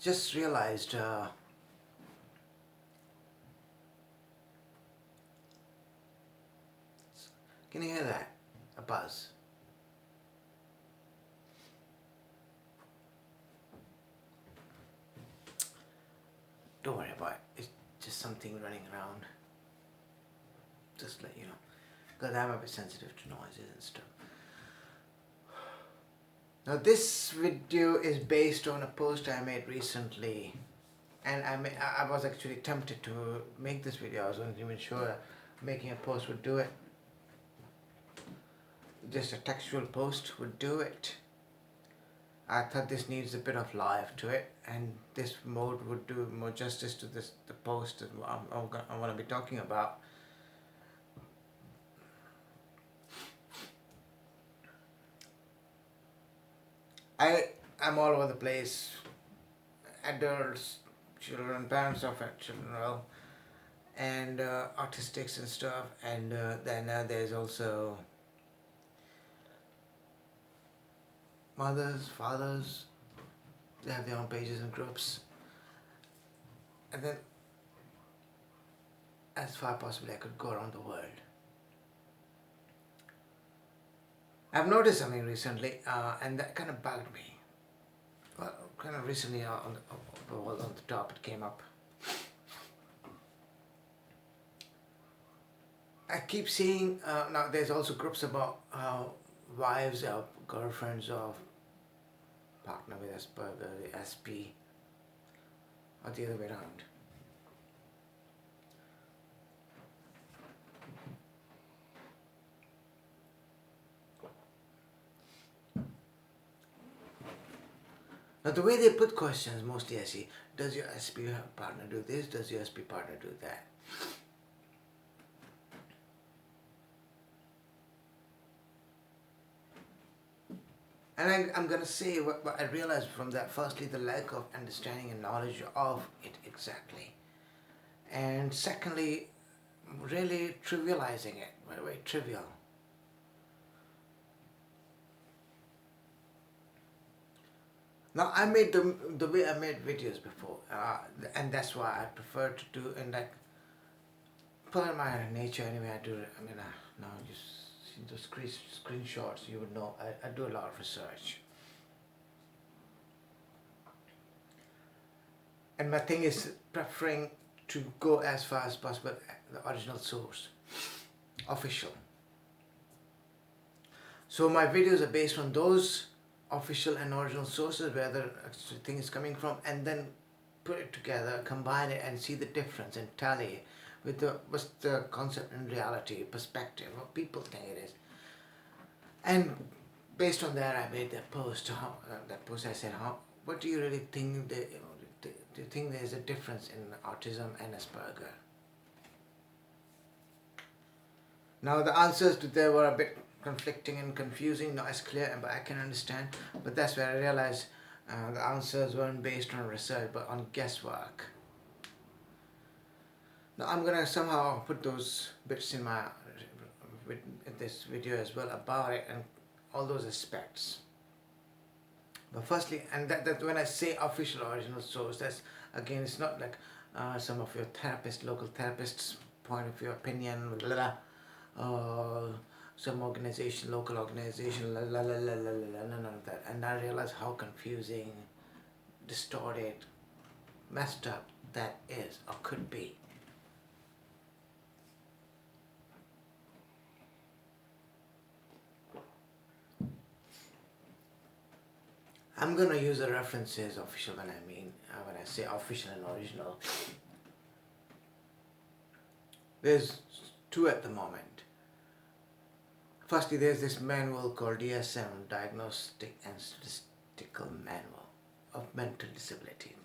just realized, can you hear that? A buzz. Don't worry about it. It's just something running around. Just let you know. Because I'm a bit sensitive to noises and stuff. Now this video is based on a post I made recently. And I was actually tempted to make this video. I wasn't even sure making a post would do it. Just a textual post would do it. I thought this needs a bit of life to it, and this mode would do more justice to the post that I want to be talking about. I'm all over the place. Adults, children, parents of children, well, and autistics and stuff, and then there's also mothers, fathers. They have their own pages and groups, and then as far as possibly I could go around the world. I've noticed something recently, and that kind of bugged me. Well, kind of recently on the top it came up. I keep seeing, now there's also groups about wives of girlfriends of partner with Asperger, the SP, or the other way around. Now the way they put questions, mostly I see, does your SP partner do this? Does your SP partner do that? And I'm going to say what I realized from that. Firstly, the lack of understanding and knowledge of it exactly. And secondly, really trivializing it, very, very trivial. Now I made the way I made videos before, and that's why I prefer to do, and like, per my nature anyway, I do, I mean, now just see those screenshots, you would know, I do a lot of research. And my thing is preferring to go as far as possible the original source, official. So my videos are based on those official and original sources where the thing is coming from, and then put it together, combine it, and see the difference and tally with what's the concept in reality, perspective, what people think it is. And based on that, I made that post. I said, what do you really think? Do you think there's a difference in autism and Asperger? Now the answers to there were a bit conflicting and confusing, not as clear, but I can understand. But that's where I realized the answers weren't based on research, but on guesswork. Now I'm gonna somehow put those bits in this video as well about it and all those aspects. But firstly, and that when I say official original source, that's again, it's not like some of your local therapists' point of view, opinion, blah, blah, blah, some organization, local organization, none of that. And I realize how confusing, distorted, messed up that is or could be. I'm going to use the references official when I say official and original. There's two at the moment. Firstly, there's this manual called DSM, Diagnostic and Statistical Manual of Mental Disability.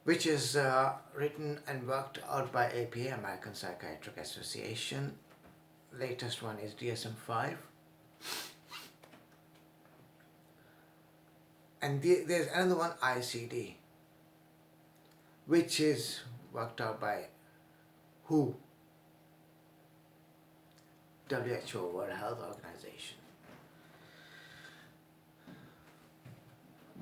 Which is written and worked out by APA, American Psychiatric Association. Latest one is DSM-5. And there's another one, ICD, which is worked out by WHO, WHO, World Health Organization.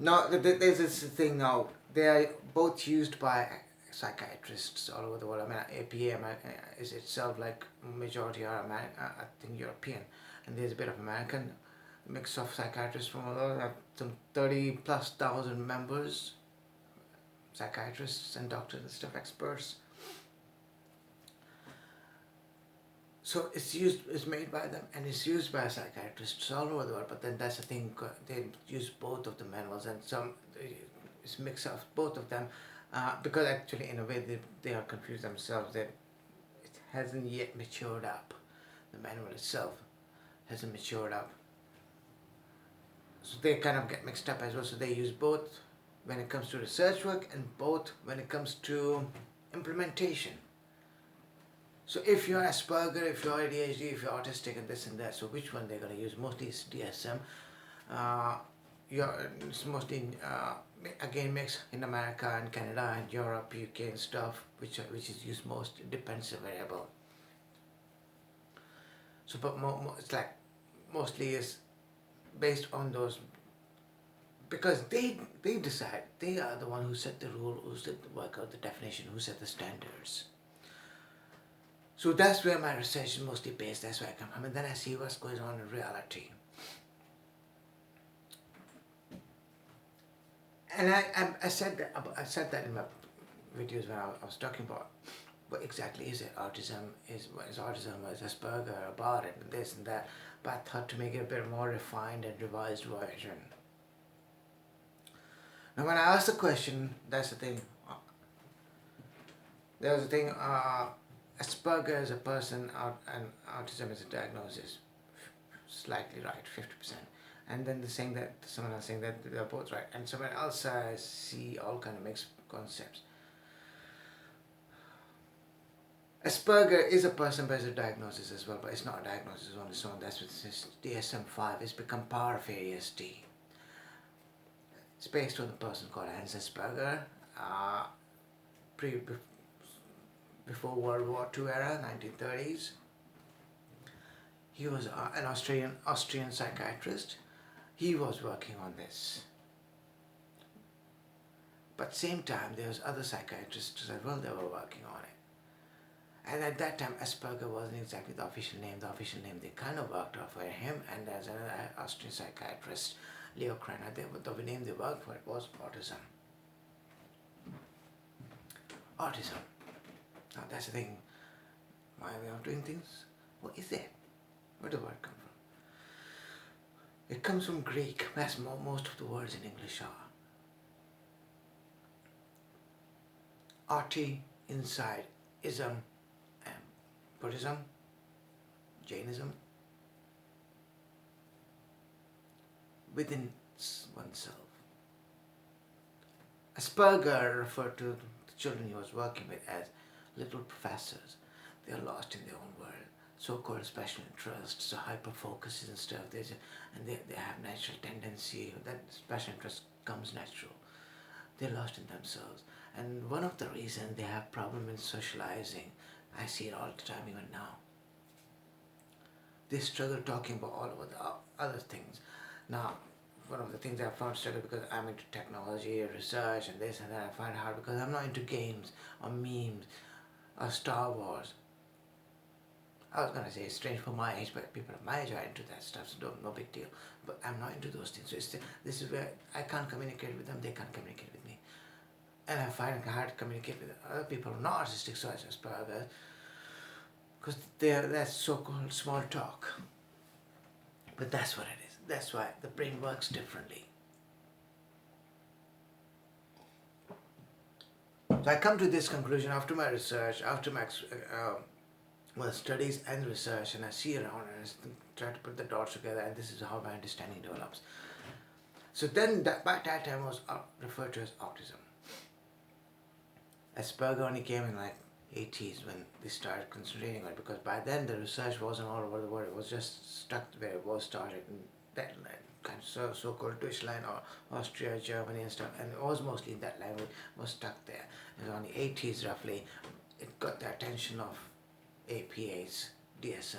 Now, there's this thing now. They are both used by psychiatrists all over the world. I mean, APA is itself like majority are American, I think European, and there's a bit of American mix of psychiatrists from all over. Some 30,000+ members, psychiatrists and doctors and stuff, experts. So it's made by them and it's used by psychiatrists all over the world. But then that's the thing, they use both of the manuals, and it's a mix of both of them, because actually in a way they are confused themselves. That it hasn't yet matured up. The manual itself hasn't matured up. So they kind of get mixed up as well. So they use both when it comes to research work and both when it comes to implementation. So if you're Asperger, if you're ADHD, if you're autistic and this and that, so which one they're going to use? Mostly it's DSM. It's mostly again mixed in America and Canada and Europe, UK and stuff, which is used most. It depends on the variable. So but it's like mostly is based on those, because they decide, they are the one who set the rule, who set the work out the definition, who set the standards. So that's where my research is mostly based. That's where I come from, and then I see what's going on in reality. And I said that in my videos when I was talking about what exactly is it. Autism is autism, what is Asperger about it, and this and that. But I thought to make it a bit more refined and revised version. Now when I asked the question, that's the thing. There's a thing. Asperger is a person, and autism is a diagnosis. Slightly right, 50%. And then someone else saying that they're both right, and someone else I see all kind of mixed concepts. Asperger is a person, but it's a diagnosis as well, but it's not a diagnosis on its own. That's what this DSM-5. It's become part of ASD. It's based on a person called Hans Asperger, before World War II era, 1930s. He was an Austrian psychiatrist. He was working on this. But same time, there was other psychiatrists as well that were working on it. And at that time, Asperger wasn't exactly the official name. The official name they kind of worked out for him, and there's another Austrian psychiatrist, Leo Kreiner. The name they worked for it was autism. Autism. Now that's the thing. My way of doing things. What is it? Where does the word come from? It comes from Greek. That's most of the words in English are. Arti, inside, ism, and Buddhism, Jainism, within oneself. Asperger referred to the children he was working with as little professors. They are lost in their own world. So-called special interests, so hyper-focuses and stuff, and they have natural tendency, that special interest comes natural. They're lost in themselves. And one of the reasons they have problem in socializing, I see it all the time even now. They struggle talking about all of the other things. Now, one of the things I found struggle because I'm into technology, research, and this and that, I find it hard because I'm not into games or memes or Star Wars. I was going to say it's strange for my age, but people of my age are into that stuff, so no big deal. But I'm not into those things. So this is where I can't communicate with them, they can't communicate with me. And I find it hard to communicate with other people who are not autistic, such as Asperger, because that's so-called small talk. But that's what it is. That's why the brain works differently. So I come to this conclusion after my research, after my studies and research, and I see around and I try to put the dots together, and this is how my understanding develops. So then by that time was referred to as autism. Asperger only came in like 80s when they started concentrating on it, because by then the research wasn't all over the world. It was just stuck where it was started in that kind of so-called Deutschland or Austria, Germany and stuff, and it was mostly in that language, was stuck there. It was only 80s roughly, it got the attention of APA's DSM.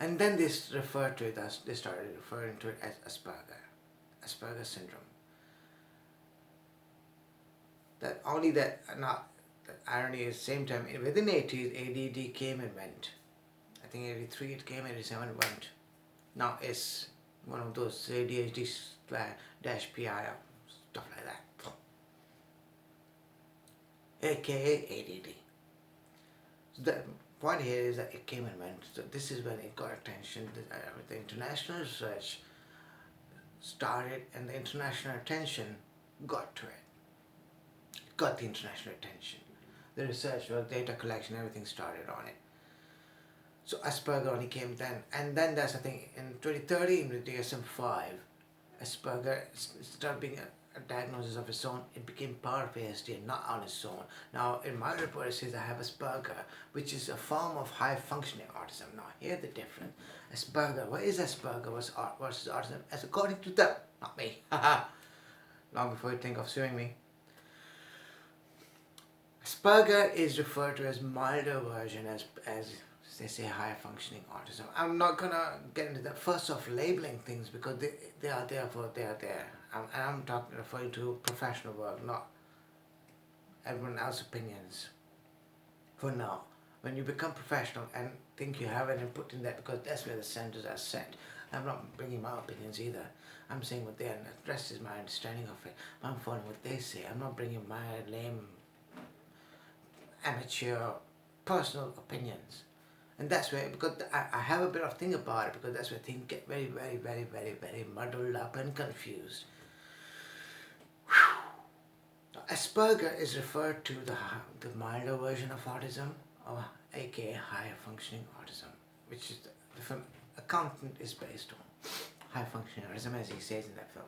And then they referred to it as, they started referring to it as Asperger syndrome. That only that, not the irony is same time within 80s ADD came and went. I think 83 it came, 87 it went. Now it's one of those ADHD dash PI stuff like that, aka ADD. So the point here is that it came and went. So this is when it got attention. The international research started, and the international attention got to it. Got the international attention. The research, well, data collection, everything started on it. So Asperger only came then, and then there's, I think, in 2013 with DSM-5, Asperger started being a diagnosis of its own. It became part of ASD and not on its own. Now, in my report, it says I have Asperger, which is a form of high-functioning autism. Now, here's the difference. Asperger, what is Asperger versus autism? As according to them, not me. Long before you think of suing me. Asperger is referred to as milder version, as they say, high-functioning autism. I'm not gonna get into that first of labeling things because they are there for they are there. I'm referring to professional work, not everyone else's opinions. For now, when you become professional and think you have an input in that, because that's where the centers are set. I'm not bringing my opinions either. I'm saying what they are, and the rest is my understanding of it. I'm following what they say. I'm not bringing my lame, amateur, personal opinions. And that's where, because I have a bit of thing about it, because that's where things get very, very, very, very, very muddled up and confused. Now, Asperger is referred to the milder version of autism, or aka higher functioning autism, which is the film Accountant is based on. High functioning autism, as he says in that film.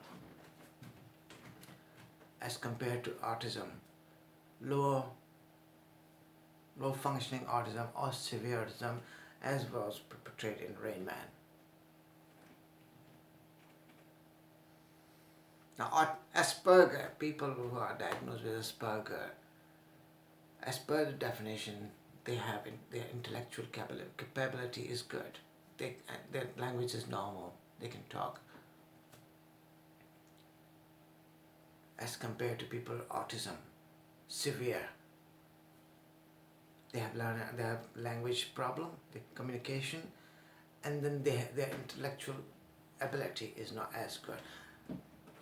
As compared to autism, low functioning autism or severe autism, as was portrayed in Rain Man. Now, Asperger, people who are diagnosed with Asperger, as per the definition, they have their intellectual capability is good. Their language is normal. They can talk. As compared to people with autism, severe. They have language problem, the communication, and then their intellectual ability is not as good,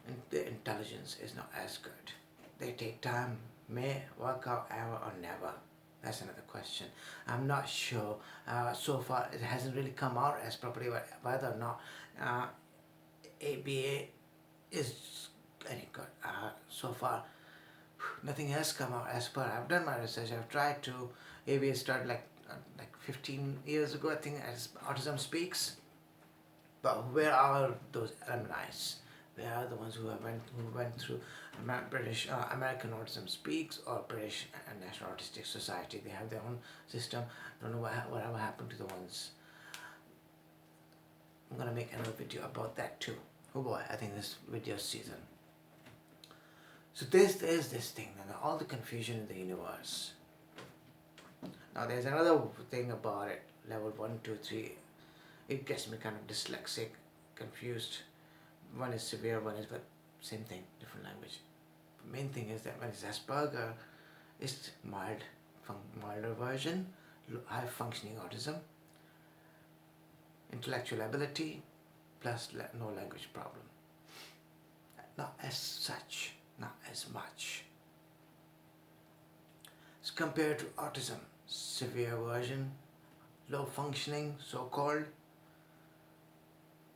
and their intelligence is not as good. They take time, may work out ever or never. That's another question. I'm not sure. So far, it hasn't really come out as properly whether or not ABA is any good. So far, nothing has come out as per. I've done my research. I've tried to. ABA started like 15 years ago, I think, as Autism Speaks. But where are those alumni? Where are the ones who went through British American Autism Speaks or British National Autistic Society? They have their own system. Don't know whatever happened to the ones. I'm gonna make another video about that too. Oh boy, I think this video season. So there's this thing, and all the confusion in the universe. Now there's another thing about it. Level 1, 2, 3. It gets me kind of dyslexic, confused. One is severe, one is, but same thing, different language. The main thing is that when it's Asperger, it's milder version, high functioning autism, intellectual ability, plus no language problem. Not as such, not as much. As compared to autism, severe version, low functioning, so-called,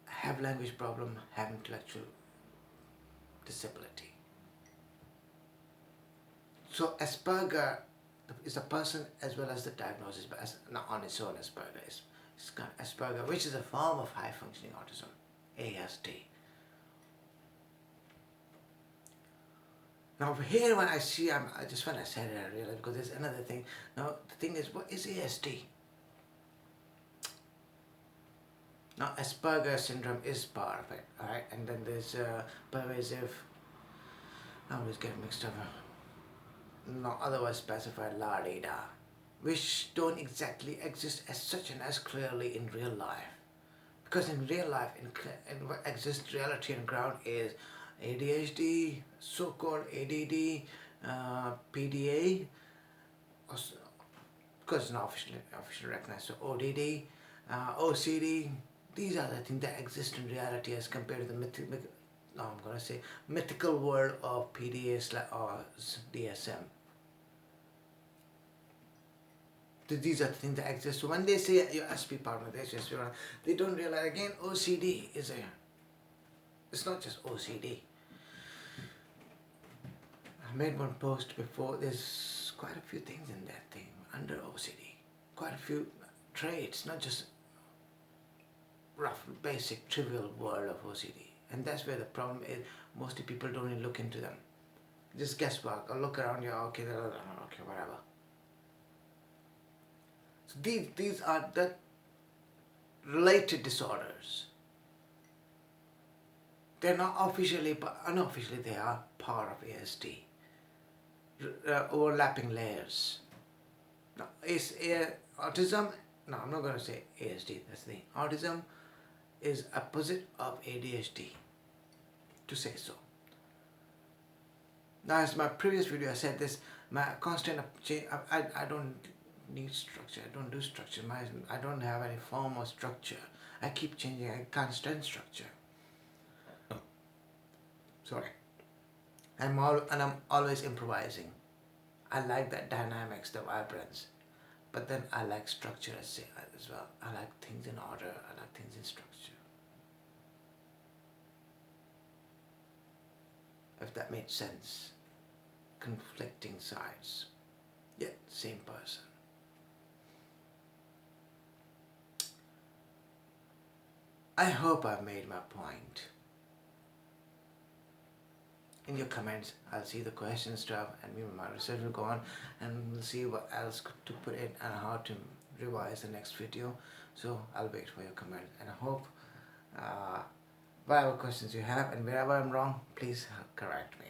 have language problem, have intellectual disability. So Asperger is a person as well as the diagnosis, but not on its own. Asperger is Asperger, which is a form of high functioning autism, ASD. Now here when I see, just when I said it, I realized, because there's another thing. Now the thing is, what is ASD? Now Asperger syndrome is part of it, alright? And then there's pervasive, I always get mixed up, not otherwise specified la-di-da, which don't exactly exist as such and as clearly in real life. Because in real life, in what exists reality and ground is ADHD, so-called ADD, PDA, because it's not officially recognized, so ODD, OCD. These are the things that exist in reality as compared to the mythical world of PDA or DSM. These are the things that exist. So when they say your SP partner, they don't realize again OCD is it's not just OCD. I made one post before. There's quite a few things in that thing under OCD. Quite a few traits, not just rough, basic, trivial world of OCD. And that's where the problem is. Mostly people don't even look into them. Just guesswork or look around you. Okay, okay, whatever. So these are the related disorders. They're not officially, but unofficially they are part of ASD. Overlapping layers. Now, autism, no, I'm not going to say ASD, that's the thing. Autism is opposite of ADHD, to say so. Now, as my previous video I said this, my constant change, I don't need structure, I don't do structure, I don't have any form or structure. I keep changing, I can't stand structure. Sorry. I'm always improvising. I like that dynamics, the vibrance. But then I like structure as well. I like things in order, I like things in structure. If that made sense. Conflicting sides, yet same person. I hope I've made my point. In your comments, I'll see the question stuff, and my research will go on, and we'll see what else to put in and how to revise the next video. So I'll wait for your comment, and I hope whatever questions you have, and wherever I'm wrong, please correct me.